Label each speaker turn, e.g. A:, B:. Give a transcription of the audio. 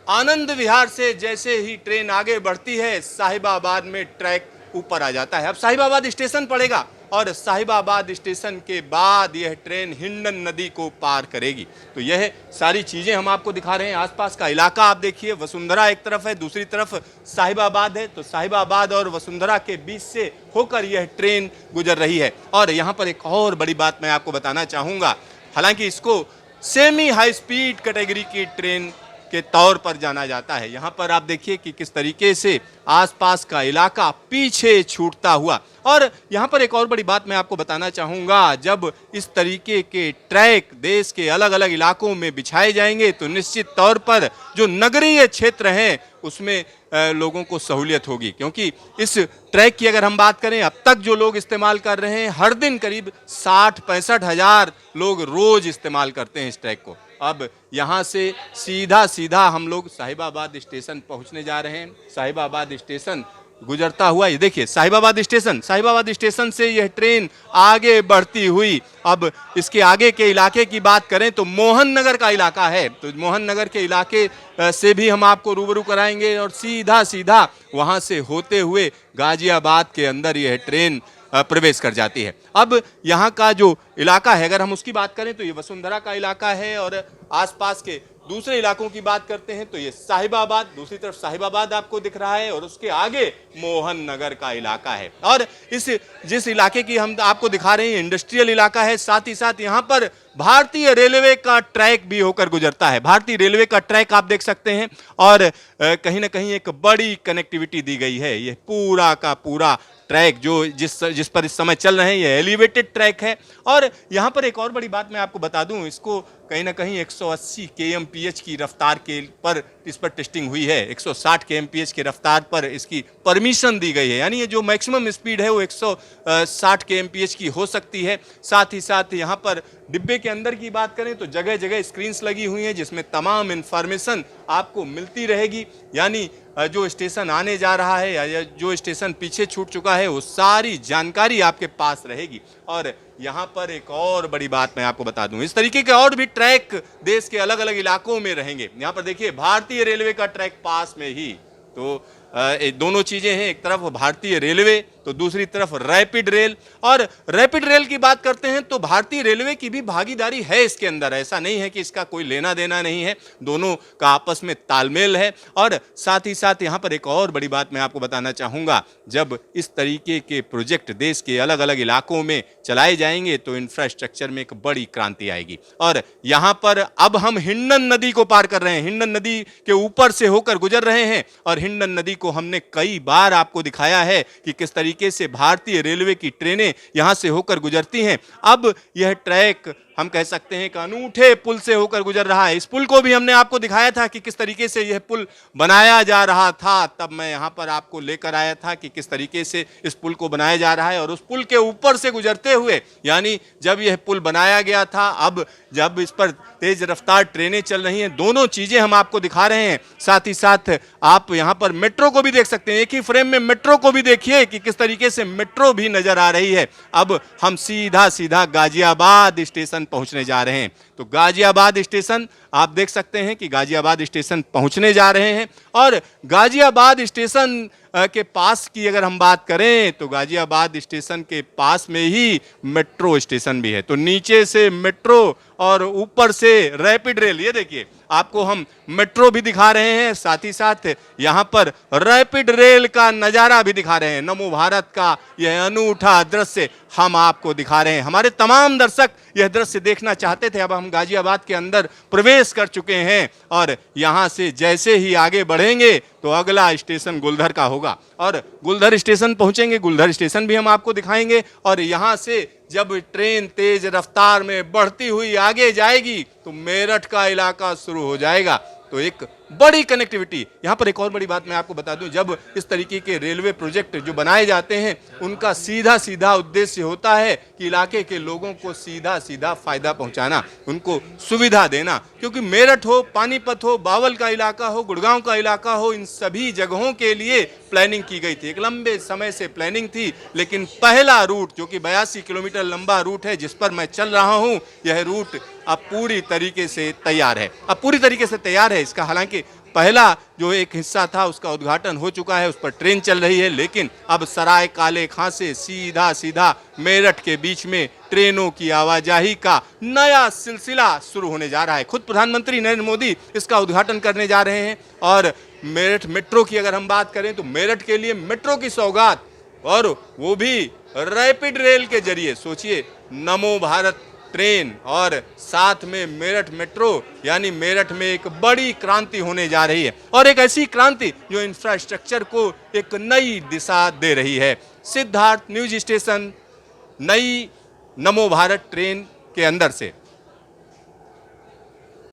A: आनंद विहार से जैसे ही ट्रेन आगे बढ़ती है, साहिबाबाद में ट्रैक ऊपर आ जाता है। अब साहिबाबाद स्टेशन पड़ेगा और साहिबाबाद स्टेशन के बाद यह ट्रेन हिंडन नदी को पार करेगी। तो यह सारी चीज़ें हम आपको दिखा रहे हैं। आसपास का इलाका आप देखिए, वसुंधरा एक तरफ है, दूसरी तरफ साहिबाबाद है। तो साहिबाबाद और वसुंधरा के बीच से होकर यह ट्रेन गुजर रही है। और यहाँ पर एक और बड़ी बात मैं आपको बताना चाहूँगा, हालांकि इसको सेमी हाई स्पीड कैटेगरी की ट्रेन के तौर पर जाना जाता है। यहाँ पर आप देखिए कि किस तरीके से आसपास का इलाका पीछे छूटता हुआ। और यहाँ पर एक और बड़ी बात मैं आपको बताना चाहूँगा, जब इस तरीके के ट्रैक देश के अलग अलग इलाकों में बिछाए जाएंगे तो निश्चित तौर पर जो नगरीय क्षेत्र हैं उसमें लोगों को सहूलियत होगी, क्योंकि इस ट्रैक की अगर हम बात करें, अब तक जो लोग इस्तेमाल कर रहे हैं, हर दिन करीब 60-65 हज़ार लोग रोज इस्तेमाल करते हैं इस ट्रैक को। अब यहाँ से सीधा सीधा हम लोग साहिबाबाद स्टेशन पहुँचने जा रहे हैं। साहिबाबाद स्टेशन गुजरता हुआ, ये देखिए साहिबाबाद स्टेशन से यह ट्रेन आगे बढ़ती हुई, अब इसके आगे के इलाके की बात करें तो मोहन नगर का इलाका है। तो मोहन नगर के इलाके से भी हम आपको रूबरू कराएंगे और सीधा सीधा वहाँ से होते हुए गाजियाबाद के अंदर यह ट्रेन प्रवेश कर जाती है। अब यहाँ का जो इलाका है, अगर हम उसकी बात करें तो ये वसुंधरा का इलाका है, और आसपास के दूसरे इलाकों की बात करते हैं तो ये साहिबाबाद, दूसरी तरफ साहिबाबाद आपको दिख रहा है, और उसके आगे मोहन नगर का इलाका है। और इस जिस इलाके की हम आपको दिखा रहे हैं इंडस्ट्रियल इलाका है, साथ ही साथ यहाँ पर भारतीय रेलवे का ट्रैक भी होकर गुजरता है। भारतीय रेलवे का ट्रैक आप देख सकते हैं, और कहीं ना कहीं एक बड़ी कनेक्टिविटी दी गई है। ये पूरा का पूरा ट्रैक जो जिस पर इस समय चल रहे हैं, ये एलिवेटेड ट्रैक है। और यहाँ पर एक और बड़ी बात मैं आपको बता दूं, इसको कहीं ना कहीं 180 kmph की रफ्तार के पर इस पर टेस्टिंग हुई है। 160 kmph की रफ्तार पर इसकी परमिशन दी गई है, यानी ये जो मैक्सिमम स्पीड है वो 160 kmph की हो सकती है। साथ ही साथ यहाँ पर डिब्बे के अंदर की बात करें तो जगह जगह स्क्रीन्स लगी हुई हैं जिसमें तमाम इंफॉर्मेशन आपको मिलती रहेगी, यानी जो स्टेशन आने जा रहा है या जो स्टेशन पीछे छूट चुका है वो सारी जानकारी आपके पास रहेगी। और यहाँ पर एक और बड़ी बात मैं आपको बता दूं, इस तरीके के और भी ट्रैक देश के अलग अलग इलाकों में रहेंगे। यहाँ पर देखिए भारतीय रेलवे का ट्रैक पास में ही, तो दोनों चीजें हैं, एक तरफ भारतीय रेलवे तो दूसरी तरफ रैपिड रेल। और रैपिड रेल की बात करते हैं तो भारतीय रेलवे की भी भागीदारी है इसके अंदर, ऐसा नहीं है कि इसका कोई लेना देना नहीं है, दोनों का आपस में तालमेल है। और साथ ही साथ यहाँ पर एक और बड़ी बात मैं आपको बताना चाहूँगा, जब इस तरीके के प्रोजेक्ट देश के अलग अलग इलाकों में चलाए जाएंगे तो इंफ्रास्ट्रक्चर में एक बड़ी क्रांति आएगी। और यहाँ पर अब हम हिंडन नदी को पार कर रहे हैं, हिंडन नदी के ऊपर से होकर गुजर रहे हैं, और हिंडन नदी को हमने कई बार आपको दिखाया है कि किस तरीके से भारतीय रेलवे की ट्रेनें यहां से होकर गुजरती हैं। अब यह ट्रैक हम कह सकते हैं कि अनूठे पुल से होकर गुजर रहा है। इस पुल को भी हमने आपको दिखाया था कि किस तरीके से यह पुल बनाया जा रहा था, तब मैं यहां पर आपको लेकर आया था कि किस तरीके से इस पुल को बनाया जा रहा है। और उस पुल के ऊपर से गुजरते हुए, यानी जब यह पुल बनाया गया था, अब जब इस पर तेज रफ्तार ट्रेनें चल रही हैं, दोनों चीजें हम आपको दिखा रहे हैं। साथ ही साथ आप यहां पर मेट्रो को भी देख सकते हैं, एक ही फ्रेम में मेट्रो को भी देखिए कि किस तरीके से मेट्रो भी नजर आ रही है। अब हम सीधा सीधा गाजियाबाद स्टेशन पहुंचने जा रहे हैं। तो गाजियाबाद स्टेशन आप देख सकते हैं कि गाजियाबाद स्टेशन पहुंचने जा रहे हैं। और गाजियाबाद स्टेशन के पास की अगर हम बात करें तो गाजियाबाद स्टेशन के पास में ही मेट्रो स्टेशन भी है। तो नीचे से मेट्रो और ऊपर से रैपिड रेल, ये देखिए आपको हम मेट्रो भी दिखा रहे हैं, साथ ही साथ यहाँ पर रैपिड रेल का नज़ारा भी दिखा रहे हैं। नमो भारत का यह अनूठा दृश्य हम आपको दिखा रहे हैं। हमारे तमाम दर्शक यह दृश्य देखना चाहते थे, अब हम गाजियाबाद के अंदर प्रवेश कर चुके हैं, और यहाँ से जैसे ही आगे बढ़ेंगे तो अगला स्टेशन गुलधर का होगा, और गुलधर स्टेशन पहुँचेंगे, गुलधर स्टेशन भी हम आपको दिखाएंगे। और यहाँ से जब ट्रेन तेज रफ्तार में बढ़ती हुई आगे जाएगी तो मेरठ का इलाका शुरू हो जाएगा। तो एक बड़ी कनेक्टिविटी। यहाँ पर एक और बड़ी बात मैं आपको बता दूं, जब इस तरीके के रेलवे प्रोजेक्ट जो बनाए जाते हैं उनका सीधा सीधा उद्देश्य होता है कि इलाके के लोगों को सीधा सीधा फायदा पहुंचाना, उनको सुविधा देना। क्योंकि मेरठ हो, पानीपत हो, बावल का इलाका हो, गुड़गांव का इलाका हो, इन सभी जगहों के लिए प्लानिंग की गई थी, एक लंबे समय से प्लानिंग थी। लेकिन पहला रूट जो कि 82 किलोमीटर लंबा रूट है जिस पर मैं चल रहा हूँ, यह रूट अब पूरी तरीके से तैयार है, अब पूरी तरीके से तैयार है। इसका हालांकि पहला जो एक हिस्सा था उसका उद्घाटन हो चुका है, उस पर ट्रेन चल रही है, लेकिन अब सराय काले खां से सीधा सीधा मेरठ के बीच में ट्रेनों की आवाजाही का नया सिलसिला शुरू होने जा रहा है। खुद प्रधानमंत्री नरेंद्र मोदी इसका उद्घाटन करने जा रहे हैं। और मेरठ मेट्रो की अगर हम बात करें तो मेरठ के लिए मेट्रो की सौगात, और वो भी रैपिड रेल के जरिए। सोचिए, नमो भारत ट्रेन और साथ में मेरठ मेट्रो, यानी मेरठ में एक बड़ी क्रांति होने जा रही है, और एक ऐसी क्रांति जो इंफ्रास्ट्रक्चर को एक नई दिशा दे रही है। सिद्धार्थ न्यूज स्टेशन, नई नमो भारत ट्रेन के अंदर से।